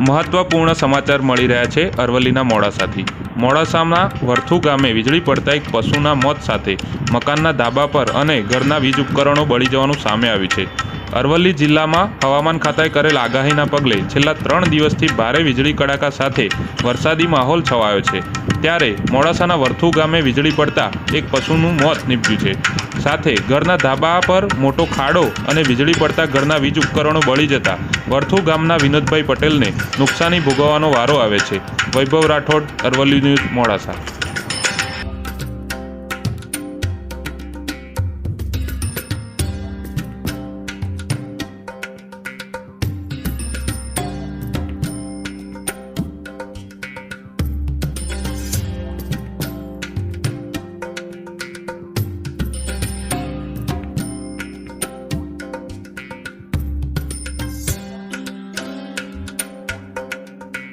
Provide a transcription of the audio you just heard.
મહત્વપૂર્ણ સમાચાર મળી રહ્યા છે અરવલ્લીના મોડાસાથી। મોડાસાના વર્થુ ગામે વીજળી પડતા એક પશુના મોત સાથે મકાનના ધાબા પર અને ઘરના વીજ ઉપકરણો બળી જવાનું સામે આવ્યું છે। અરવલ્લી જિલ્લામાં હવામાન ખાતાએ કરેલ આગાહીના પગલે છેલ્લા 3 દિવસથી ભારે વીજળી કડાકા સાથે વરસાદી માહોલ છવાયો છે। ત્યારે મોડાસાના વર્થુ ગામે વીજળી પડતા એક પશુનું મોત નીપજ્યું છે, સાથે ઘરના ધાબા પર મોટો ખાડો અને વીજળી પડતા ઘરના વીજ ઉપકરણો બળી જતા વર્થુ ગામના વિનોદભાઈ પટેલને નુકસાની ભોગવવાનો વારો આવે છે। વૈભવ રાઠોડ, અરવલ્લી ન્યૂઝ, મોડાસા।